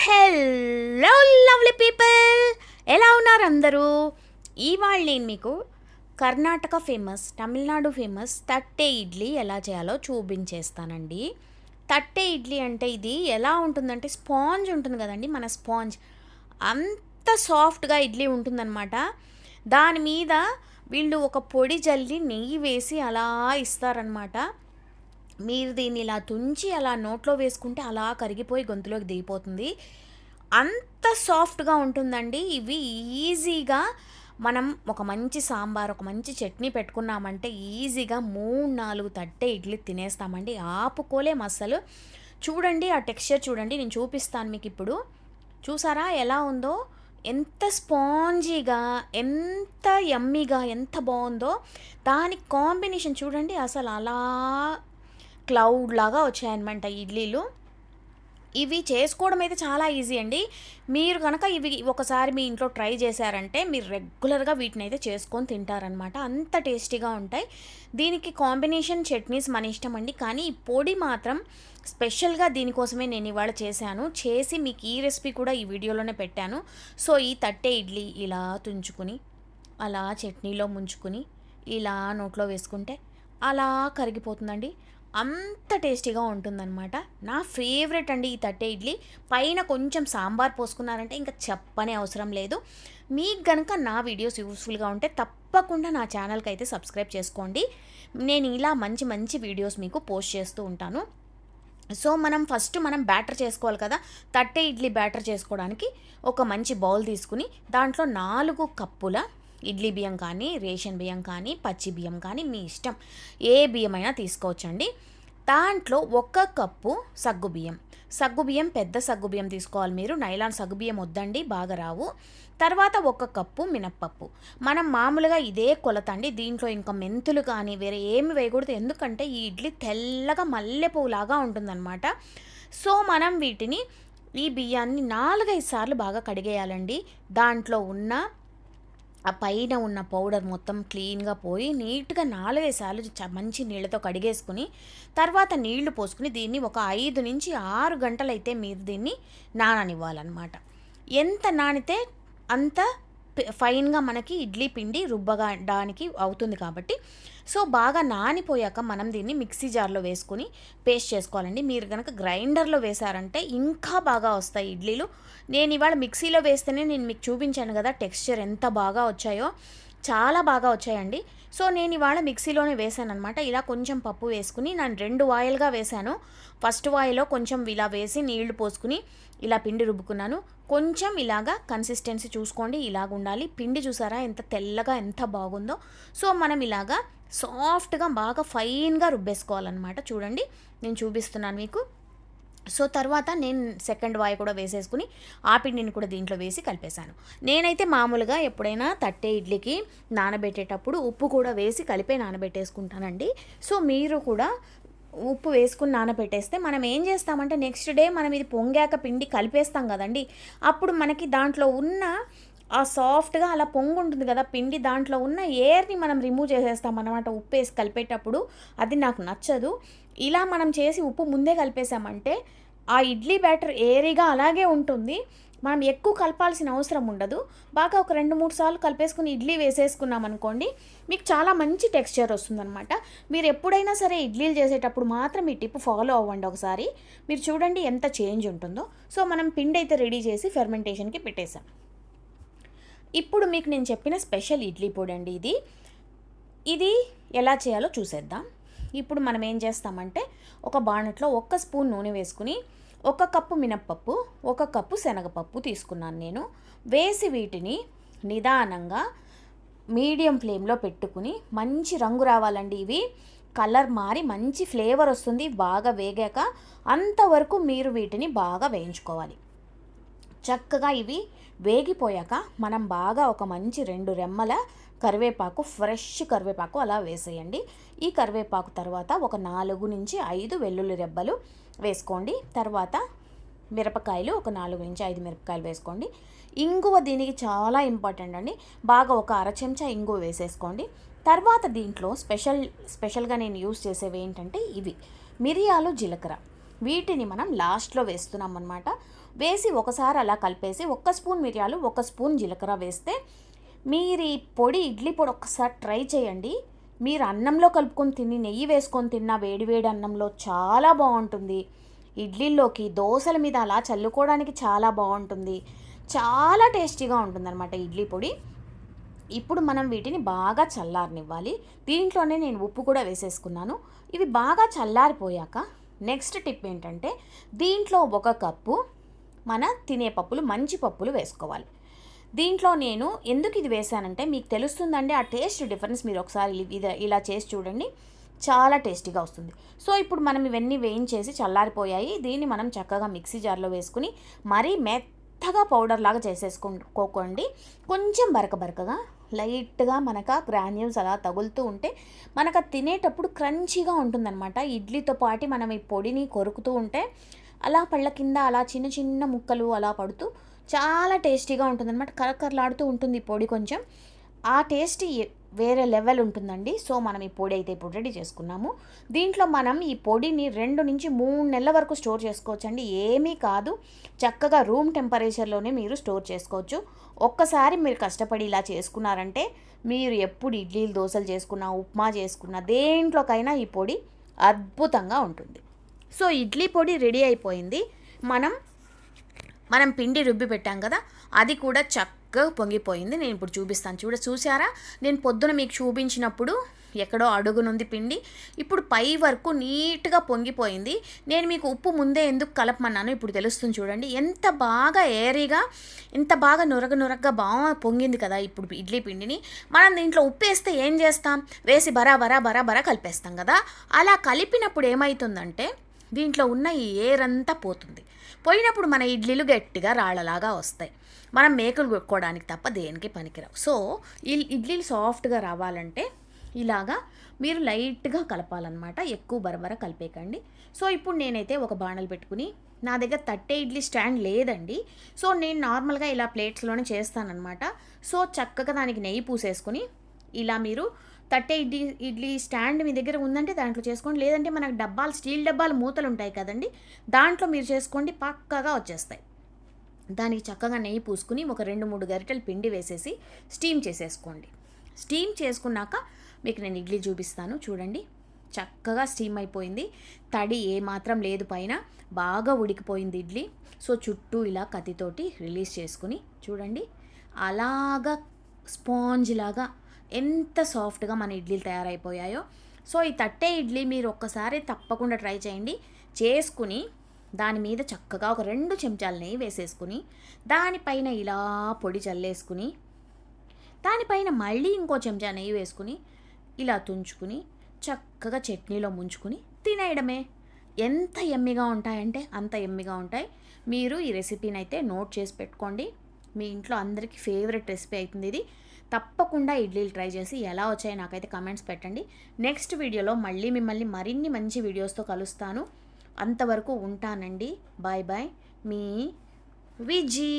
Hello lovely people, ఎలా ఉన్నారు అందరూ? ఇవాళ నేను మీకు కర్ణాటక ఫేమస్, తమిళనాడు ఫేమస్ తట్టె ఇడ్లీ ఎలా చేయాలో చూపించేస్తానండి. తట్టె ఇడ్లీ అంటే ఇది ఎలా ఉంటుందంటే స్పాంజ్ ఉంటుంది కదండి, మన స్పాంజ్ అంత సాఫ్ట్గా ఇడ్లీ ఉంటుందన్నమాట. దాని మీద వీళ్ళు ఒక పొడి జల్లి నెయ్యి వేసి అలా ఇస్తారనమాట. మీరు దీన్ని ఇలా తుంచి అలా నోట్లో వేసుకుంటే అలా కరిగిపోయి గొంతులోకి దిగిపోతుంది. అంత సాఫ్ట్గా ఉంటుందండి. ఇవి ఈజీగా మనం ఒక మంచి సాంబార్, ఒక మంచి చట్నీ పెట్టుకున్నామంటే ఈజీగా 3-4 తట్టె ఇడ్లీ తినేస్తామండి. ఆపుకోలేం అస్సలు. చూడండి ఆ టెక్స్చర్ చూడండి, నేను చూపిస్తాను మీకు ఇప్పుడు. చూసారా ఎలా ఉందో? ఎంత స్పాంజీగా, ఎంత యమ్మీగా, ఎంత బాగుందో. దానికి కాంబినేషన్ చూడండి, అసలు అలా క్లౌడ్ లాగా వచ్చాయన్నమాట ఇడ్లీలు. ఇవి చేసుకోవడం అయితే చాలా ఈజీ అండి. మీరు కనుక ఇవి ఒకసారి మీ ఇంట్లో ట్రై చేశారంటే మీరు రెగ్యులర్గా వీటిని అయితే చేసుకొని తింటారనమాట. అంత టేస్టీగా ఉంటాయి. దీనికి కాంబినేషన్ చట్నీస్ మన ఇష్టం అండి, కానీ ఈ పొడి మాత్రం స్పెషల్గా దీనికోసమే నేను ఇవాళ చేసి మీకు ఈ రెసిపీ కూడా ఈ వీడియోలోనే పెట్టాను. సో ఈ తట్టె ఇడ్లీ ఇలా తుంచుకుని అలా చట్నీలో ముంచుకుని ఇలా నోట్లో వేసుకుంటే అలా కరిగిపోతుందండి. అంత టేస్టీగా ఉంటుందన్నమాట. నా ఫేవరెట్ అండి ఈ తట్టె ఇడ్లీ. పైన కొంచెం సాంబార్ పోసుకున్నారంటే ఇంకా చెప్పనే అవసరం లేదు. మీకు కనుక నా వీడియోస్ యూస్ఫుల్గా ఉంటే తప్పకుండా నా ఛానల్కి అయితే సబ్స్క్రైబ్ చేసుకోండి. నేను ఇలా మంచి మంచి వీడియోస్ మీకు పోస్ట్ చేస్తూ ఉంటాను. సో మనం బ్యాటర్ చేసుకోవాలి కదా. తట్టె ఇడ్లీ బ్యాటర్ చేసుకోవడానికి ఒక మంచి బౌల్ తీసుకుని దాంట్లో 4 కప్పుల ఇడ్లీ బియ్యం కానీ, రేషన్ బియ్యం కానీ, పచ్చి బియ్యం కానీ, మీ ఇష్టం ఏ బియ్యమైనా తీసుకోవచ్చండి. దాంట్లో 1 కప్పు సగ్గుబియ్యం పెద్ద సగ్గుబియ్యం తీసుకోవాలి మీరు. నైలాన్ సగ్గుబియ్యం వద్దండి, బాగా రావు. తర్వాత 1 కప్పు మినప్పప్పు. మనం మామూలుగా ఇదే కొలత అండి. దీంట్లో ఇంకా మెంతులు కానీ వేరే ఏమి వేయకూడదు, ఎందుకంటే ఈ ఇడ్లీ తెల్లగా మల్లెపువ్వులాగా ఉంటుందన్నమాట. సో మనం వీటిని, ఈ బియ్యాన్ని 4-5 సార్లు బాగా కడిగేయాలండి. దాంట్లో ఉన్న ఆ పైన ఉన్న పౌడర్ మొత్తం క్లీన్గా పోయి నీట్గా 4-5 సార్లు మంచి నీళ్ళతో కడిగేసుకుని తర్వాత నీళ్లు పోసుకుని దీన్ని ఒక 5 నుంచి 6 గంటలు అయితే మీరు దీన్ని నాననివ్వాలన్నమాట. ఎంత నానితే అంత ఫైన్గా మనకి ఇడ్లీ పిండి రుబ్బడానికి అవుతుంది కాబట్టి. సో బాగా నానిపోయాక మనం దీన్ని మిక్సీ జార్లో వేసుకుని పేస్ట్ చేసుకోవాలండి. మీరు కనుక గ్రైండర్లో వేశారంటే ఇంకా బాగా వస్తాయి ఇడ్లీలు. నేను ఇవాళ మిక్సీలో వేస్తేనే నేను మీకు చూపించాను కదా టెక్స్చర్ ఎంత బాగా వచ్చాయో, చాలా బాగా వచ్చాయండి. సో నేను ఇవాళ మిక్సీలోనే వేసాను అనమాట. ఇలా కొంచెం పప్పు వేసుకుని నేను 2 వాయిల్గా వేశాను. ఫస్ట్ వాయిల్లో కొంచెం ఇలా వేసి నీళ్లు పోసుకుని ఇలా పిండి రుబ్బుకున్నాను. కొంచెం ఇలాగా కన్సిస్టెన్సీ చూసుకోండి, ఇలాగ ఉండాలి. పిండి చూసారా ఎంత తెల్లగా ఎంత బాగుందో. సో మనం ఇలాగా సాఫ్ట్గా బాగా ఫైన్గా రుబ్బేసుకోవాలన్నమాట. చూడండి నేను చూపిస్తున్నాను మీకు. సో తర్వాత నేను సెకండ్ వాయి కూడా వేసేసుకుని ఆ పిండిని కూడా దీంట్లో వేసి కలిపేశాను. నేనైతే మామూలుగా ఎప్పుడైనా తట్టె ఇడ్లీకి నానబెట్టేటప్పుడు ఉప్పు కూడా వేసి కలిపే నానబెట్టేసుకుంటానండి. సో మీరు కూడా ఉప్పు వేసుకుని నానబెట్టేస్తే మనం ఏం చేస్తామంటే నెక్స్ట్ డే మనం ఇది పొంగాక పిండి కలిపేస్తాం కదండి, అప్పుడు మనకి దాంట్లో ఉన్న ఆ సాఫ్ట్గా అలా పొంగు ఉంటుంది కదా పిండి, దాంట్లో ఉన్న ఎయిర్ని మనం రిమూవ్ చేసేస్తాం అన్నమాట ఉప్పు వేసి కలిపేటప్పుడు. అది నాకు నచ్చదు. ఇలా మనం చేసి ఉప్పు ముందే కలిపేసామంటే ఆ ఇడ్లీ బ్యాటర్ ఏరీగా అలాగే ఉంటుంది. మనం ఎక్కువ కలపాల్సిన అవసరం ఉండదు. బాగా ఒక 2-3 సార్లు కలిపేసుకుని ఇడ్లీ వేసేసుకున్నాం అనుకోండి, మీకు చాలా మంచి టెక్స్చర్ వస్తుందన్నమాట. మీరు ఎప్పుడైనా సరే ఇడ్లీలు చేసేటప్పుడు మాత్రం ఈ టిప్ ఫాలో అవ్వండి ఒకసారి. మీరు చూడండి ఎంత చేంజ్ ఉంటుందో. సో మనం పిండి అయితే రెడీ చేసి ఫెర్మెంటేషన్కి పెట్టేసాం. ఇప్పుడు మీకు నేను చెప్పిన స్పెషల్ ఇడ్లీ పొడి అండి ఇది ఎలా చేయాలో చూసేద్దాం. ఇప్పుడు మనం ఏం చేస్తామంటే ఒక బాణట్లో 1 స్పూన్ నూనె వేసుకుని 1 కప్పు మినప్పప్పు, 1 కప్పు శనగపప్పు తీసుకున్నాను నేను. వేసి వీటిని నిదానంగా మీడియం ఫ్లేమ్లో పెట్టుకుని మంచి రంగు రావాలండి. ఇవి కలర్ మారి మంచి ఫ్లేవర్ వస్తుంది బాగా వేగాక. అంతవరకు మీరు వీటిని బాగా వేయించుకోవాలి. చక్కగా ఇవి వేగిపోయాక మనం బాగా ఒక మంచి 2 రెమ్మల కరివేపాకు, ఫ్రెష్ కరివేపాకు అలా వేసేయండి. ఈ కరివేపాకు తర్వాత ఒక 4 నుంచి 5 వెల్లుల్లి రెబ్బలు వేసుకోండి. తర్వాత మిరపకాయలు ఒక 4 నుంచి 5 మిరపకాయలు వేసుకోండి. ఇంగువ దీనికి చాలా ఇంపార్టెంట్ అండి. బాగా ఒక 1/2 చెంచా ఇంగువ వేసేసుకోండి. తర్వాత దీంట్లో స్పెషల్గా నేను యూస్ చేసేవి ఏంటంటే ఇవి మిరియాలు, జీలకర్ర. వీటిని మనం లాస్ట్లో వేస్తున్నాం అన్నమాట. వేసి ఒకసారి అలా కలిపేసి 1 స్పూన్ మిరియాలు 1 స్పూన్ జీలకర్ర వేస్తే మీరు ఈ పొడి ఇడ్లీ పొడి ఒక్కసారి ట్రై చేయండి. మీరు అన్నంలో కలుపుకొని తిని నెయ్యి వేసుకొని తిన్న వేడి వేడి అన్నంలో చాలా బాగుంటుంది. ఇడ్లీల్లోకి దోశల మీద అలా చల్లుకోవడానికి చాలా బాగుంటుంది. చాలా టేస్టీగా ఉంటుందన్నమాట ఇడ్లీ పొడి. ఇప్పుడు మనం వీటిని బాగా చల్లారనివ్వాలి. దీంట్లోనే నేను ఉప్పు కూడా వేసేసుకున్నాను. ఇవి బాగా చల్లారిపోయాక నెక్స్ట్ టిప్ ఏంటంటే దీంట్లో 1 కప్పు మన తినే పప్పులు, మంచి పప్పులు వేసుకోవాలి. దీంట్లో నేను ఎందుకు ఇది వేసానంటే మీకు తెలుస్తుందండి ఆ టేస్ట్ డిఫరెన్స్. మీరు ఒకసారి ఇలా చేసి చూడండి, చాలా టేస్టీగా వస్తుంది. సో ఇప్పుడు మనం ఇవన్నీ వేయించేసి చల్లారిపోయాయి. దీన్ని మనం చక్కగా మిక్సీ జార్లో వేసుకుని మరీ మెత్తగా పౌడర్ లాగా చేసేసుకోండి. కొంచెం బరకగా లైట్గా మనకు గ్రాన్యూల్స్ అలా తగులుతూ ఉంటే మనకు తినేటప్పుడు క్రంచీగా ఉంటుందన్నమాట. ఇడ్లీతో పాటు మనం ఈ పొడిని కొరుకుతూ ఉంటే అలా పళ్ళ కింద అలా చిన్న చిన్న ముక్కలు అలా పడుతూ చాలా టేస్టీగా ఉంటుందన్నమాట. కరకరలాడుతూ ఉంటుంది ఈ పొడి. కొంచెం ఆ టేస్ట్ వేరే లెవెల్ ఉంటుందండి. సో మనం ఈ పొడి అయితే ఇప్పుడు రెడీ చేసుకున్నాము. దీంట్లో మనం ఈ పొడిని 2 నుంచి 3 నెలల వరకు స్టోర్ చేసుకోవచ్చండి. ఏమీ కాదు, చక్కగా రూమ్ టెంపరేచర్లోనే మీరు స్టోర్ చేసుకోవచ్చు. ఒక్కసారి మీరు కష్టపడి ఇలా చేసుకున్నారంటే మీరు ఎప్పుడు ఇడ్లీలు దోశలు చేసుకున్నా, ఉప్మా చేసుకున్నా, దేంట్లోకైనా ఈ పొడి అద్భుతంగా ఉంటుంది. సో ఇడ్లీ పొడి రెడీ అయిపోయింది. మనం పిండి రుబ్బి పెట్టాం కదా, అది కూడా చక్కగా పొంగిపోయింది. నేను ఇప్పుడు చూపిస్తాను. చూసారా, నేను పొద్దున మీకు చూపించినప్పుడు ఎక్కడో అడుగునుంది పిండి, ఇప్పుడు పై వరకు నీట్గా పొంగిపోయింది. నేను మీకు ఉప్పు ముందే ఎందుకు కలపమన్నాను ఇప్పుడు తెలుస్తుంది. చూడండి ఎంత బాగా ఏరీగా, ఎంత బాగా నురగగా బాగా పొంగింది కదా. ఇప్పుడు ఇడ్లీ పిండిని మనం దీంట్లో ఉప్పు వేస్తే ఏం చేస్తాం, వేసి బరా కలిపేస్తాం కదా. అలా కలిపినప్పుడు ఏమవుతుందంటే దీంట్లో ఉన్న ఈ ఎయిర్ అంతా పోతుంది. పోయినప్పుడు మన ఇడ్లీలు గట్టిగా రాళ్ళలాగా వస్తాయి. మనం మేకులు కొట్టుకోవడానికి తప్ప దేనికి పనికిరావు. సో ఈ ఇడ్లీలు సాఫ్ట్గా రావాలంటే ఇలాగా మీరు లైట్గా కలపాలన్నమాట. ఎక్కువ బరబర కలిపేకండి. సో ఇప్పుడు నేనైతే ఒక బాణలు పెట్టుకుని, నా దగ్గర తట్టే ఇడ్లీ స్టాండ్ లేదండి. సో నేను నార్మల్గా ఇలా ప్లేట్స్లోనే చేస్తానన్నమాట. సో చక్కగా దానికి నెయ్యి పూసేసుకుని ఇలా మీరు తట్టే ఇడ్లీ స్టాండ్ మీ దగ్గర ఉందంటే దాంట్లో చేసుకోండి. లేదంటే మనకు డబ్బాలు, స్టీల్ డబ్బాలు మూతలు ఉంటాయి కదండి, దాంట్లో మీరు చేసుకోండి, పక్కగా వచ్చేస్తాయి. దానికి చక్కగా నెయ్యి పూసుకుని ఒక 2-3 గరిటెలు పిండి వేసేసి స్టీమ్ చేసేసుకోండి. స్టీమ్ చేసుకున్నాక మీకు నేను ఇడ్లీ చూపిస్తాను. చూడండి చక్కగా స్టీమ్ అయిపోయింది. తడి ఏమాత్రం లేదు, పైన బాగా ఉడికిపోయింది ఇడ్లీ. సో చుట్టూ ఇలా కత్తితోటి రిలీజ్ చేసుకుని చూడండి, అలాగా స్పాంజ్ లాగా ఎంత సాఫ్ట్గా మన ఇడ్లీలు తయారైపోయాయో. సో ఈ తట్టే ఇడ్లీ మీరు ఒక్కసారి తప్పకుండా ట్రై చేయండి. చేసుకుని దాని మీద చక్కగా ఒక 2 చెంచాల నెయ్యి వేసేసుకుని దానిపైన ఇలా పొడి చల్లేసుకుని దానిపైన మళ్ళీ ఇంకో చెంచా నెయ్యి వేసుకుని ఇలా తుంచుకుని చక్కగా చట్నీలో ముంచుకుని తినేయడమే. ఎంత ఎమ్మిగా ఉంటాయంటే అంత ఎమ్మిగా ఉంటాయి. మీరు ఈ రెసిపీని అయితే నోట్ చేసి పెట్టుకోండి. మీ ఇంట్లో అందరికీ ఫేవరెట్ రెసిపీ అవుతుంది ఇది. తప్పకుండా ఇడ్లీలు ట్రై చేసి ఎలా వచ్చాయో నాకైతే కమెంట్స్ పెట్టండి. నెక్స్ట్ వీడియోలో మళ్ళీ మిమ్మల్ని మరిన్ని మంచి వీడియోస్తో కలుస్తాను. అంతవరకు ఉంటానండి. బాయ్ బాయ్, మీ విజీ.